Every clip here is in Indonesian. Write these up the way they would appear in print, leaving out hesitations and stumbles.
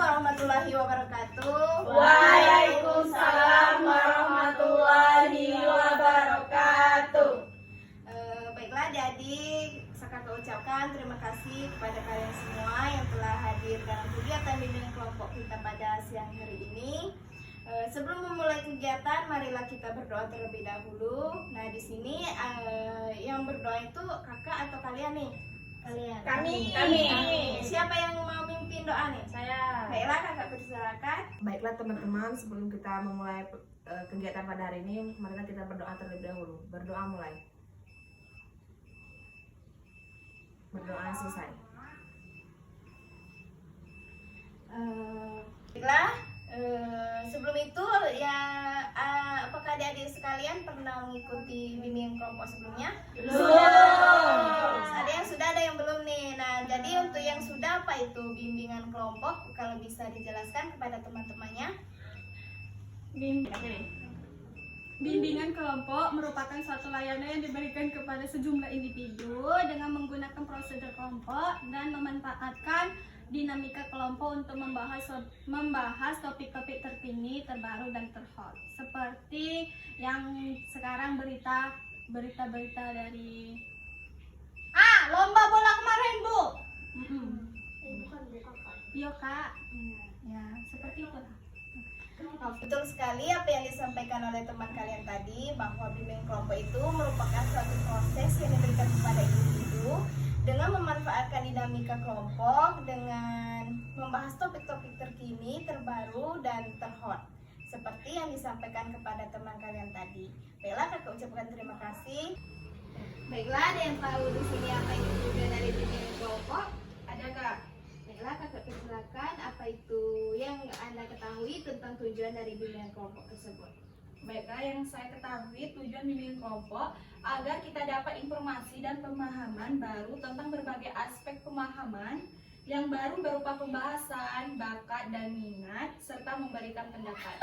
warahmatullahi wabarakatuh. Waalaikumsalam warahmatullahi wabarakatuh. Baiklah adik-adik, kakak ucapkan terima kasih kepada kalian semua yang telah hadir dalam kegiatan bimbingan kelompok kita pada siang hari ini. Sebelum memulai kegiatan, marilah kita berdoa terlebih dahulu. Nah, di sini yang berdoa itu kakak atau kalian nih? Kami. Siapa yang mau mimpin doa nih? Saya. Baiklah, kakak persilakan. Baiklah teman-teman, sebelum kita memulai kegiatan pada hari ini, marilah kita berdoa terlebih dahulu. Berdoa mulai. Berdoa selesai. Baiklah, sebelum itu ya apakah adik-adik sekalian pernah mengikuti bimbingan kelompok sebelumnya? Ada yang sudah, ada yang belum nih. Nah, jadi untuk yang sudah, apa itu bimbingan kelompok? Kalau bisa dijelaskan kepada teman-temannya. Bimbingan kelompok merupakan suatu layanan yang diberikan kepada sejumlah individu dengan menggunakan prosedur kelompok dan memanfaatkan dinamika kelompok untuk membahas topik-topik terkini, terbaru dan terhot. Seperti yang sekarang berita dari lomba bola kemarin, Bu. Iya, Kak. Ya, seperti itu. Betul sekali apa yang disampaikan oleh teman kalian tadi, bahwa bimbingan kelompok itu merupakan suatu proses yang diberikan kepada individu dengan memanfaatkan dinamika kelompok dengan membahas topik-topik terkini, terbaru, dan terhot seperti yang disampaikan kepada teman kalian tadi. Baiklah, kakak ucapkan terima kasih. Baiklah, ada yang tahu di sini apa itu tujuan dari bimbingan kelompok? Ada, Kak? Baiklah, kakak persilakan apa itu yang Anda ketahui tentang tujuan dari bimbingan kelompok tersebut. Baiklah, yang saya ketahui tujuan bimbingan kelompok agar kita dapat informasi dan pemahaman baru tentang berbagai aspek pemahaman yang baru berupa pembahasan, bakat, dan minat, serta memberikan pendapat.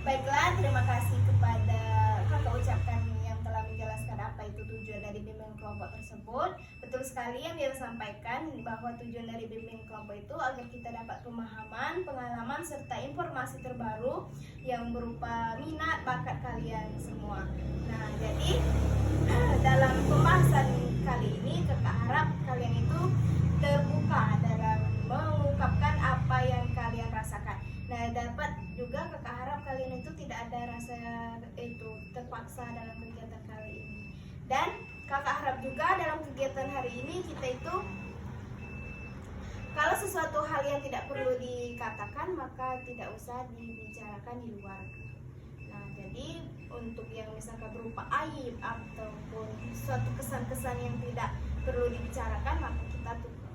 Baiklah, terima kasih kepada kakak ucapkan yang telah menjelaskan apa itu tujuan dari bimbingan kelompok tersebut. Betul sekali yang dia sampaikan bahwa tujuan dari bimbingan kelompok itu agar kita dapat pemahaman, pengalaman, serta informasi terbaru yang berupa minat, bakat kalian semua. Nah, jadi dalam pembahasan kali ini kakak harap kalian itu terbuka dalam mengungkapkan apa yang kalian rasakan. Nah, dapat juga kakak harap kalian itu tidak ada rasa itu terpaksa dalam kegiatan kali ini. Dan kakak harap juga dalam kegiatan hari ini kita itu kalau sesuatu hal yang tidak perlu dikatakan maka tidak usah dibicarakan di luar. Nah, jadi untuk yang misalkan berupa aib ataupun suatu kesan-kesan yang tidak perlu dibicarakan maka kita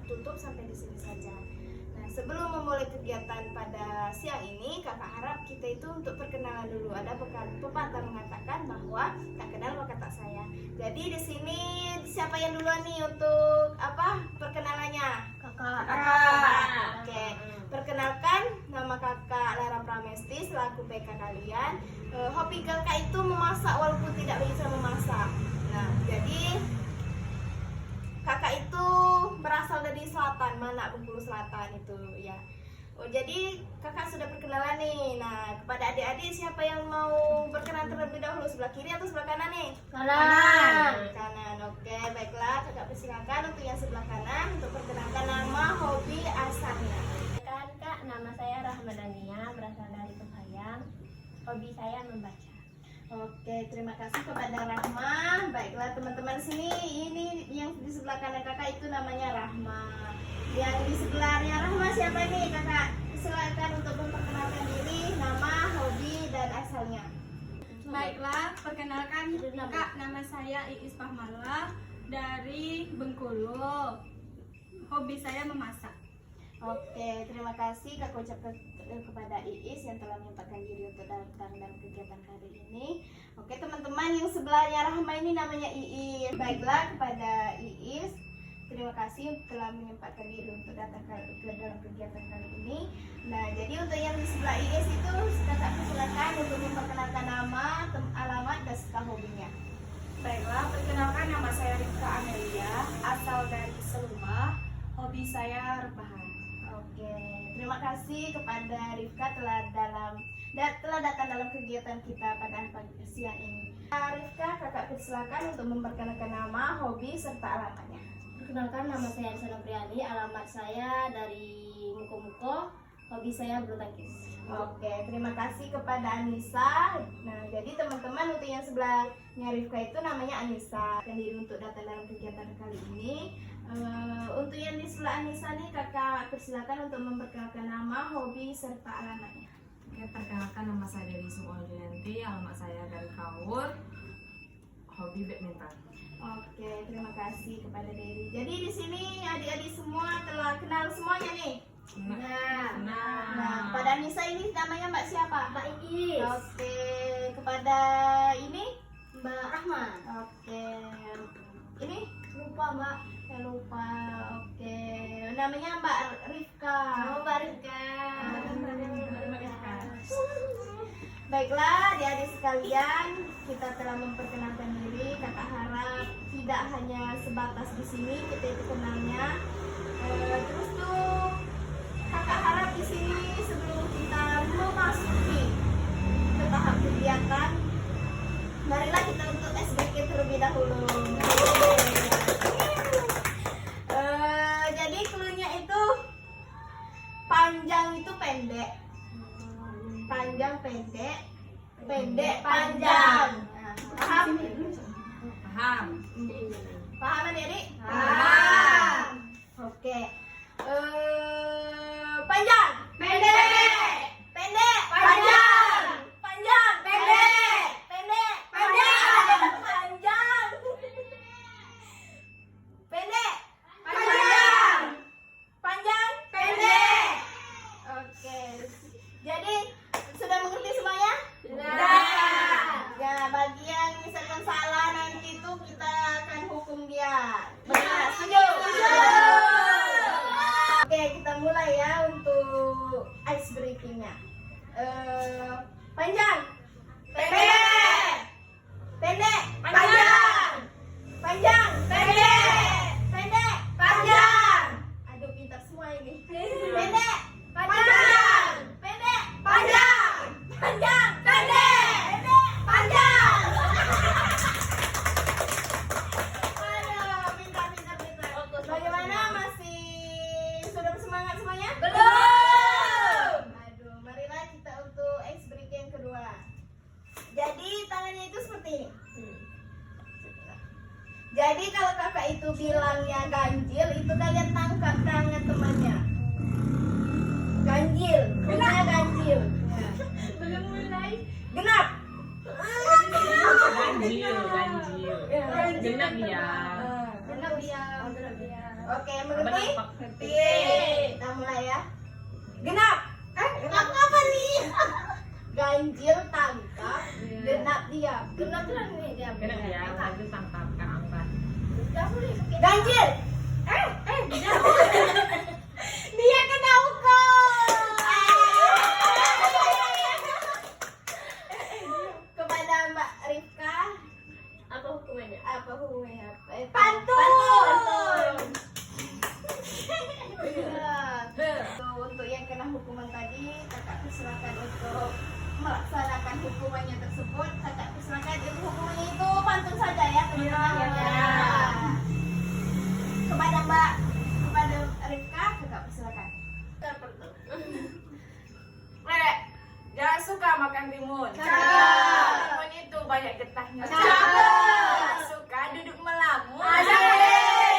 tutup sampai di sini saja. Sebelum memulai kegiatan pada siang ini, kakak harap kita itu untuk perkenalan dulu. Ada pepatah mengatakan bahwa tak kenal maka tak sayang. Jadi di sini siapa yang duluan nih untuk perkenalannya? Kakak. Oke. Perkenalkan, nama kakak Lara Pramesti selaku PK kalian. Hobi kakak itu memasak walaupun tidak bisa memasak. Nah, jadi kakak itu berasal dari selatan, mana Bengkulu Selatan itu ya. Jadi kakak sudah perkenalan nih. Nah, kepada adik-adik siapa yang mau berkenan terlebih dahulu, sebelah kiri atau sebelah kanan nih? Kanan. Oke, baiklah kakak persilakan untuk yang sebelah kanan untuk perkenalkan nama, hobi, asalnya. Kak, nama saya Rahmadania, berasal dari Kepayang. Hobi saya membaca. Oke, terima kasih kepada Rahma. Baiklah teman-teman sini, ini yang di sebelah kanan kakak itu namanya Rahma. Yang di sebelahnya Rahma siapa nih kakak? Silakan untuk memperkenalkan diri, nama, hobi, dan asalnya. Baiklah, perkenalkan Kak, nama saya Iis Fahmala dari Bengkulu. Hobi saya memasak. Oke, terima kasih kakak ucapkan kepada Iis yang telah menyempatkan diri untuk datang dalam kegiatan kali ini. Oke teman-teman, yang sebelahnya Rahma ini namanya Iis. Baiklah kepada Iis, terima kasih telah menyempatkan diri untuk datang ke dalam kegiatan kali ini. Nah, jadi untuk yang di sebelah Iis itu kakak silakan untuk memperkenalkan nama, alamat, dan serta hobinya. Baiklah, perkenalkan nama saya Rifka Amelia, asal dari Seluma. Hobi saya rebahan. Oke, terima terima kasih kepada Rifka telah datang dalam kegiatan kita pada siang ini. Rifka, kakak persilakan untuk memperkenalkan nama, hobi, serta alamatnya. Perkenalkan, nama saya Arsana Priani, alamat saya dari Muko-Muko, hobi saya bulu tangkis. Oke, terima kasih kepada Anissa. Nah, jadi teman-teman untuk yang sebelahnya Rifka itu namanya Anissa. Sendiri untuk datang dalam kegiatan kali ini. Untuk yang di sebelah Anissa nih, kakak persilakan untuk memperkenalkan nama, hobi, serta alamatnya. Oke, perkenalkan, nama saya Dewi Sumol Julianti, alamat saya dari Kaur, hobi badminton. Oke, terima kasih kepada Dewi. Jadi di sini adik-adik semua telah kenal semuanya nih. Nah, pada Anissa ini namanya Mbak siapa? Mbak Iis, Oke, kepada ini Mbak Rahma, Oke, ini lupa Mbak, saya lupa. Oke, namanya Mbak Rifka. Mbak Rika. Baiklah, adik-adik sekalian, kita telah memperkenalkan diri. Kakak harap tidak hanya sebatas di sini kita itu kenalnya. Terus tuh, kakak harap di sini sebelum kita memasuki ke tahap kegiatan, marilah kita untuk SBK terlebih dahulu. Jadi cluenya itu panjang itu pendek, panjang pendek, pendek panjang. Nah, paham? Paham? Paham adik-adik? Paham. Oke. Panjang, pendek, pendek, panjang, panjang, pendek, pendek, panjang, panjang, pendek, panjang, panjang, pendek. Oke. Jadi sudah mengerti semuanya? Sudah. Ya, bagian misalkan salah nanti itu kita akan hukum dia. Benar, setuju? Oke, kita mulai ya untuk ice breakingnya. Panjang, pendek, pendek, panjang, panjang, pendek, pendek, panjang. Aduh, pintar semua ini. Pendek, panjang, pendek, panjang, panjang, pendek, pendek, panjang. Aduh, pintar, pintar, pintar. Bagaimana, masih sudah bersemangat semuanya? Belum. Aduh, marilah kita untuk ice break yang kedua. Jadi tangannya itu seperti ini. Jadi kalau kakak itu bilangnya ganjil, itu kalian tangkap tangan temannya. Ganjil, bunyinya ganjil. Belum mulai. Genap. Ganjil. Genap ya. Genap dia. Oke, Apa mengerti? nampak? Ngerti. Kita mulai ya. Genap. Genap apa nih? Ganjil tangkap, genap diam. Genap lah nih dia. Genap ya, lanjut tangkap ke angkat. Ganjil. Dia kena hukum. Kepada Mbak Rifka, Apa hukumannya? apa hukumnya? Pantun. Untuk yang kena hukuman tadi, kakak persilakan untuk melaksanakan hukumannya tersebut. Kakak persilakan itu hukumannya itu pantun saja ya teman-teman. Ya. Kepada Rifka, kakak persilakan. Jangan suka makan timun. Cakep. Timun itu banyak getahnya. Cakep. Jangan suka duduk melamun. Asik.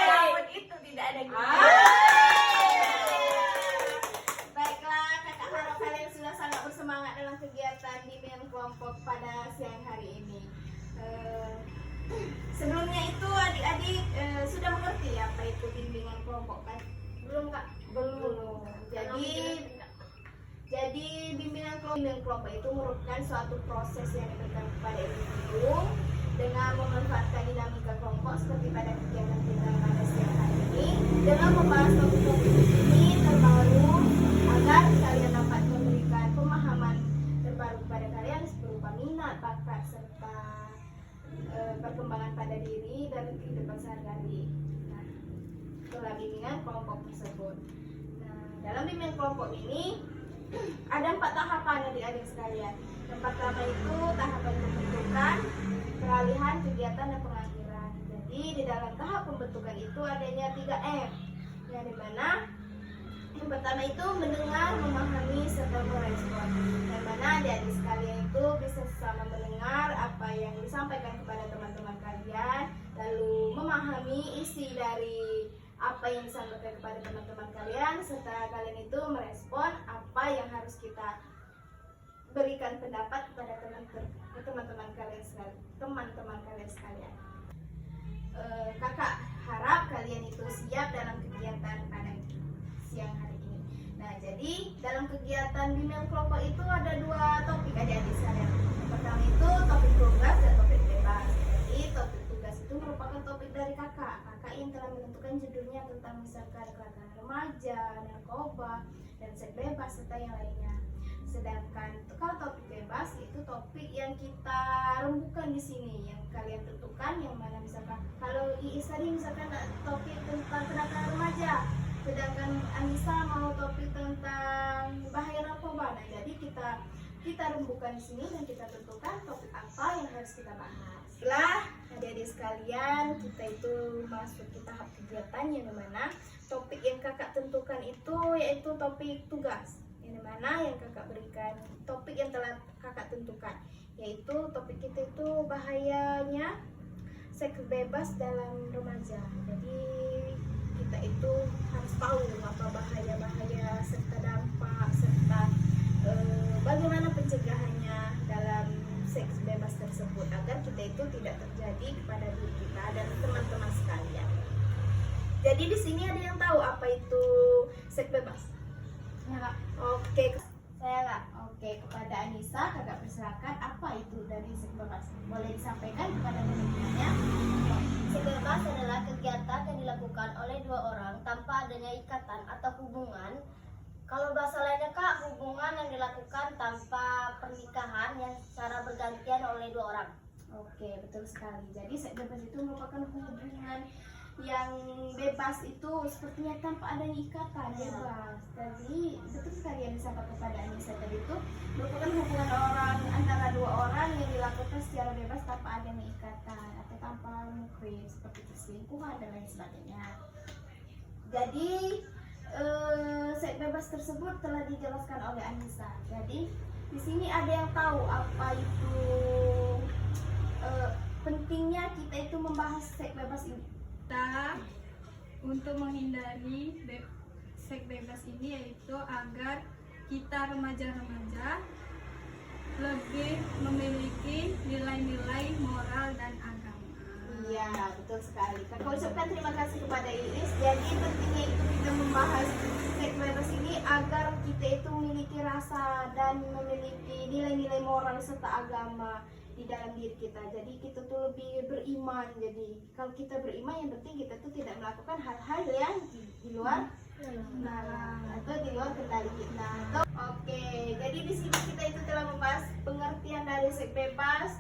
Melamun itu tidak ada gunanya. Baiklah, kakak harap kalian sudah sangat bersemangat dalam kegiatan bimbingan kelompok pada siang hari ini. Sebelumnya itu adik-adik sudah mengerti apa itu bimbingan kelompok kan? Belum kak? Belum. Jadi bimbingan kelompok itu merupakan suatu proses yang diberikan kepada individu dengan memanfaatkan dinamika kelompok seperti pada kegiatan kita pada siang hari ini dengan membahas topik-topik ini terbaru agar kalian dapat memberikan pemahaman terbaru kepada kalian berupa minat, bakat, serta perkembangan pada diri dan kehidupan sehari-hari. Nah, itulah bimbingan kelompok tersebut. Nah, dalam bimbingan kelompok ini ada 4 tahapan adik-adik sekalian. Yang pertama itu tahapan pembentukan, peralihan, kegiatan, dan pengakhiran. Jadi di dalam tahap pembentukan itu adanya 3M, yang dimana yang pertama itu mendengar, memahami, serta merespon. Yang mana adik-adik sekalian itu bisa sama mendengar apa yang disampaikan kepada teman-teman kalian, lalu memahami isi dari apa yang disampaikan kepada teman-teman kalian, serta kalian itu merespon apa yang harus kita berikan pendapat kepada teman-teman kalian sekalian. Kakak harap kalian itu siap dalam kegiatan pada siang hari ini. Nah, jadi dalam kegiatan bimbingan kelompok itu ada 2 topik adik-adik sekalian. Yang pertama itu topik tugas dan topik bebas. Jadi topik tugas itu merupakan topik dari kakak yang telah menentukan judulnya tentang misalkan kelangkaan remaja, narkoba, dan seks bebas serta yang lainnya. Sedangkan kalau topik bebas itu topik yang kita rembukan di sini, yang kalian tentukan, yang mana misalkan kalau Iis tadi misalkan topik tentang kenakalan remaja, sedangkan Anissa mau topik tentang bahaya narkoba. Nah, jadi kita rembukan di sini dan kita tentukan topik apa yang harus kita bahas. Setelah adik-adik sekalian, kita itu masuk ke tahap kegiatan yang dimana topik yang kakak tentukan itu yaitu topik tugas, yang dimana yang kakak berikan topik yang telah kakak tentukan, yaitu topik kita itu bahayanya seks bebas dalam remaja. Jadi kita itu harus tahu apa bahaya-bahaya serta dampak serta bagaimana pencegahannya dalam seks bebas tersebut agar kita itu tidak terjadi kepada diri kita dan teman-teman sekalian. Jadi di sini ada yang tahu apa itu seks bebas? Ya, Kak. Oke, Saya, Kak. oke, kepada Anissa kakak persilakan apa itu dari seks bebas? Boleh disampaikan kepada teman-temannya? Seks bebas adalah kegiatan yang dilakukan oleh 2 orang tanpa adanya ikatan atau hubungan. Kalau bahasa lainnya, Kak, hubungan yang dilakukan tanpa pernikahan yang secara bergantian oleh 2 orang. Oke, betul sekali. Jadi seks bebas itu merupakan hubungan yang bebas itu sepertinya tanpa adanya ikatan, bebas. Jadi betul sekali yang disampaikan kepada Anissa tadi itu merupakan hubungan orang antara 2 orang yang dilakukan secara bebas tanpa adanya ikatan atau tanpa mukrim seperti perselingkuhan dan lain sebagainya. Jadi seks bebas tersebut telah dijelaskan oleh Anissa. Jadi di sini ada yang tahu apa itu pentingnya kita itu membahas seks bebas ini. Kita untuk menghindari seks bebas ini yaitu agar kita remaja-remaja lebih memiliki nilai-nilai moral dan agama. Iya, betul sekali. Kakak ucapkan terima kasih kepada Iis. Jadi pentingnya itu kita membahas seks bebas ini agar kita itu memiliki rasa dan memiliki nilai-nilai moral serta agama di dalam diri kita. Jadi kita tuh lebih beriman. Jadi kalau kita beriman yang penting kita tuh tidak melakukan hal-hal yang di luar atau di luar kendali kita. Oke, jadi di sini kita itu telah membahas pengertian dari seks bebas,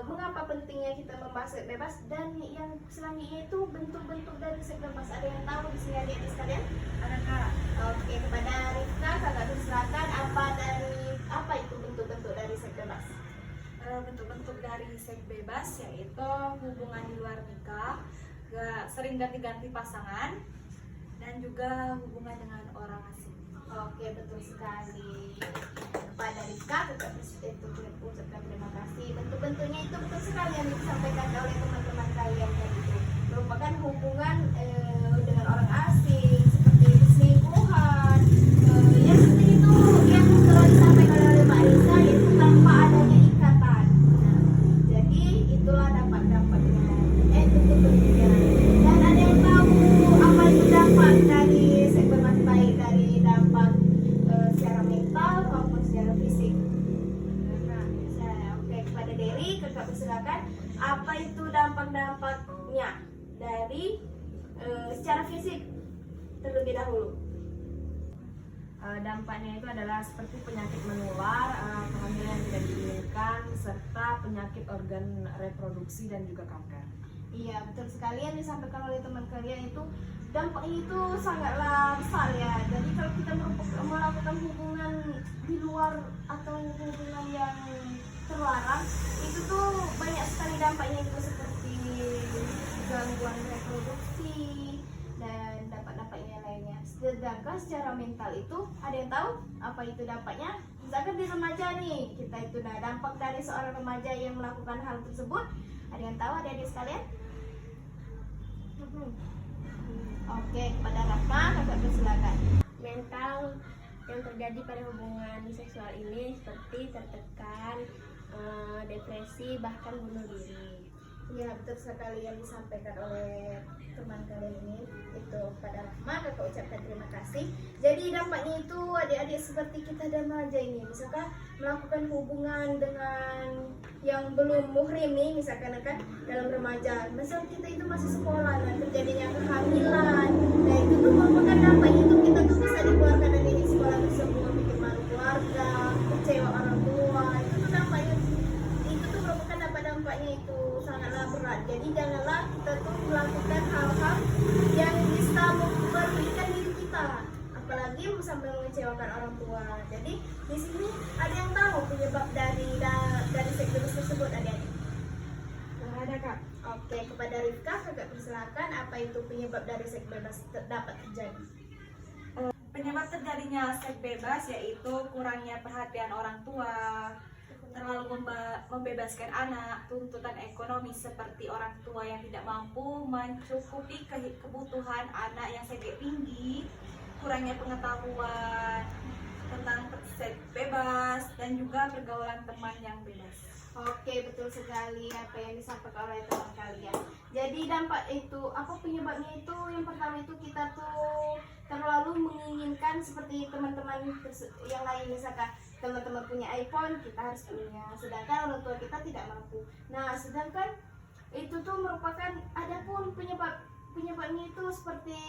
mengapa pentingnya kita membahas seks bebas, dan yang selanjutnya itu bentuk-bentuk dari seks bebas. Ada yang tahu di sini adik-adik sekalian? Ada, Kak. Oke, kepada Rifka kakak silakan apa itu bentuk-bentuk dari seks bebas? Bentuk-bentuk dari seks bebas yaitu hubungan di luar nikah, sering ganti-ganti pasangan, dan juga hubungan dengan orang asing. Oke, betul sekali. Kepada Rifka kakak itu ucapkan terima kasih. Bentuk-bentuknya itu betul sekali yang disampaikan oleh teman-teman kalian tadi itu merupakan hubungan dengan orang asing seperti selingkuhan. Yang penting itu yang telah disampaikan oleh Mbak Aisyah yaitu tanpa adanya ikatan. Nah, jadi itulah dampak-dampaknya. Bentuk-bentuknya. Dan ada yang tahu apa itu dampak dari seks bebas, baik dari dampak secara mental maupun secara fisik? Oke, kepada Dery kakak persilakan apa itu dampak-dampaknya dari secara fisik terlebih dahulu? Dampaknya itu adalah seperti penyakit menular, kehamilan yang tidak diinginkan, serta penyakit organ reproduksi dan juga kanker. Iya, betul sekali yang disampaikan oleh teman kalian itu dampaknya itu sangatlah besar ya. Jadi kalau kita melakukan hubungan di luar atau hubungan yang terlarang, itu tuh banyak sekali dampaknya itu seperti gangguan reproduksi dan dampak-dampaknya lainnya. Sedangkan secara mental itu ada yang tahu apa itu dampaknya? Misalkan di remaja nih, kita itu dampak dari seorang remaja yang melakukan hal tersebut, ada yang tahu adik-adik sekalian? Oke, kepada Rahma, kakak persilakan. Mental yang terjadi pada hubungan seksual ini seperti tertekan, depresi, bahkan bunuh diri. Ya, betul sekali yang disampaikan oleh teman kalian ini. Itu pada Rahma, kakak ucapkan terima kasih. Jadi dampaknya itu adik-adik seperti kita remaja ini, misalkan melakukan hubungan dengan yang belum muhrim nih, misalkan kan dalam remaja, misal kita itu masih sekolah dan terjadinya kehamilan, nah itu tuh merupakan dampaknya itu kita tuh bisa dikeluarkan dari sekolah tersebut, bikin malu keluarga, kecewa orang tua, itu tuh dampaknya, itu tuh merupakan dampak-dampaknya itu sangatlah berat. Jadi janganlah kita tuh melakukan hal-hal yang bisa merugikan diri kita, apalagi sampai mengecewakan orang tua. Jadi di sini ada yang tahu penyebab dari seks bebas tersebut, adik-adik? Ada kak. Oke, kepada Rifka, kakak persilakan apa itu penyebab dari seks bebas dapat terjadi? Penyebab terjadinya seks bebas yaitu kurangnya perhatian orang tua, terlalu membebaskan anak, tuntutan ekonomi seperti orang tua yang tidak mampu mencukupi kebutuhan anak yang sangat tinggi, kurangnya pengetahuan tentang seks bebas, dan juga pergaulan teman yang bebas. Oke, betul sekali apa yang disampaikan oleh teman kalian. Jadi dampak itu, apa penyebabnya itu? Yang pertama itu kita tuh terlalu menginginkan seperti teman-teman yang lain, misalkan teman-teman punya iPhone, kita harus punya, sedangkan orang tua kita tidak mampu. Nah, sedangkan itu tuh merupakan, ada pun penyebabnya itu seperti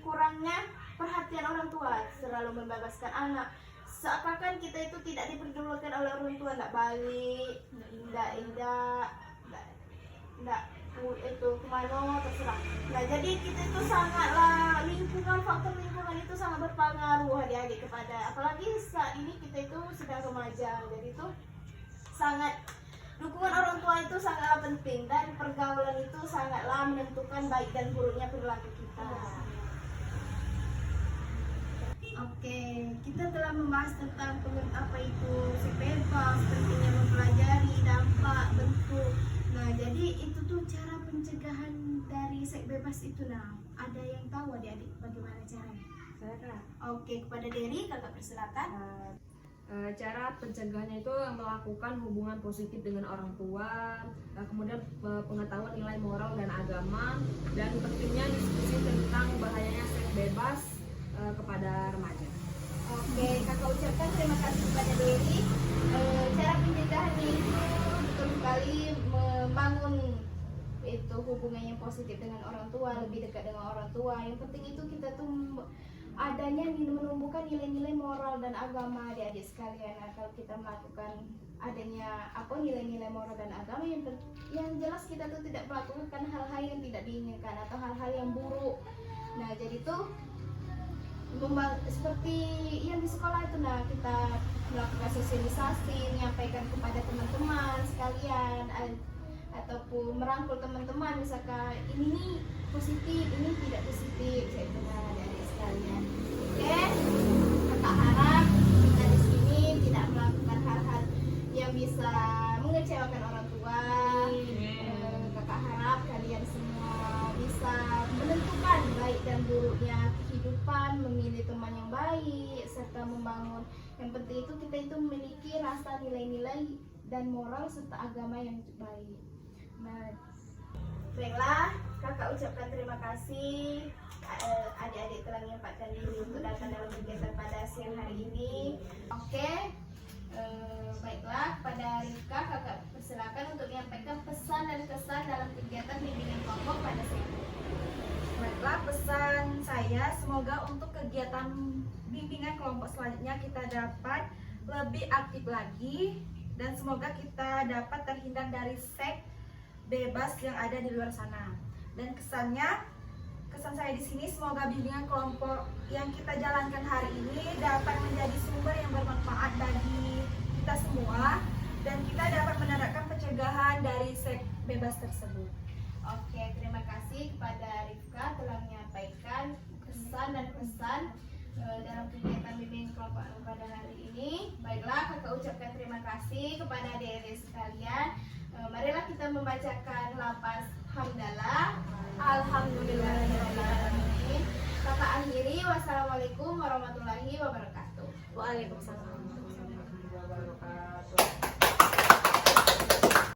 kurangnya perhatian orang tua, selalu membebaskan anak, seakan-akan kita itu tidak diperdulikan oleh orang tua, tidak balik, tidak itu kemana terserah. Nah, jadi kita itu sangatlah faktor lingkungan itu sangat berpengaruh adik-adik kepada, apalagi saat ini kita itu sedang remaja, jadi itu sangat dukungan orang tua itu sangatlah penting, dan pergaulan itu sangatlah menentukan baik dan buruknya perilaku kita. Oke, kita telah membahas tentang apa itu seks bebas, pentingnya mempelajari dampak, bentuk. Nah, jadi itu tuh cara pencegahan dari seks bebas itu. Nah, ada yang tahu adik-adik bagaimana caranya? Saya kak. Oke, kepada Dery, kakak persilakan. Cara pencegahannya itu melakukan hubungan positif dengan orang tua, kemudian pengetahuan nilai moral dan agama, dan pentingnya diskusi tentang bahayanya seks bebas kepada remaja. Oke, kakak ucapkan terima kasih kepada Dery. Cara pencegahannya itu betul sekali membangun itu hubungan yang positif dengan orang tua, lebih dekat dengan orang tua. Yang penting itu kita tuh adanya menumbuhkan nilai-nilai moral dan agama adik-adik sekalian. Nah, kalau kita melakukan adanya nilai-nilai moral dan agama, yang jelas kita tuh tidak melakukan hal-hal yang tidak diinginkan atau hal-hal yang buruk. Nah, jadi tuh seperti yang di sekolah itu, nah kita melakukan sosialisasi, menyampaikan kepada teman-teman sekalian, ataupun merangkul teman-teman, misalkan ini nih positif, ini tidak positif, saya dengar dari sekalian. Oke, kakak harap kita di sini tidak melakukan hal-hal yang bisa mengecewakan orang tua. Kakak harap kalian semua bisa menentukan baik dan buruknya kehidupan, memilih teman yang baik, serta membangun. Yang penting itu kita itu memiliki rasa nilai-nilai dan moral serta agama yang baik. Nah, baiklah, kakak ucapkan terima kasih adik-adik telah menyempatkan diri untuk datang dalam kegiatan pada siang hari ini. Oke, baiklah, pada Rifka kakak persilakan untuk menyampaikan pesan dan kesan dalam kegiatan bimbingan kelompok pada siang hari ini. Baiklah, pesan saya semoga untuk kegiatan bimbingan kelompok selanjutnya kita dapat lebih aktif lagi, dan semoga kita dapat terhindar dari seks bebas yang ada di luar sana. Dan kesannya, kesan saya di sini, semoga bimbingan kelompok yang kita jalankan hari ini dapat menjadi sumber yang bermanfaat bagi kita semua dan kita dapat menerapkan pencegahan dari seks bebas tersebut. Oke, terima kasih kepada Rifka telah menyampaikan kesan dan pesan dalam kegiatan bimbingan kelompok pada hari ini. Baiklah, kakak ucapkan terima kasih kepada adik-adik sekalian. Marilah kita membacakan lafaz hamdalah. Alhamdulillahirobbilalamin. Kakak akhiri, wassalamualaikum warahmatullahi wabarakatuh. Waalaikumsalam. Warahmatullahi wabarakatuh.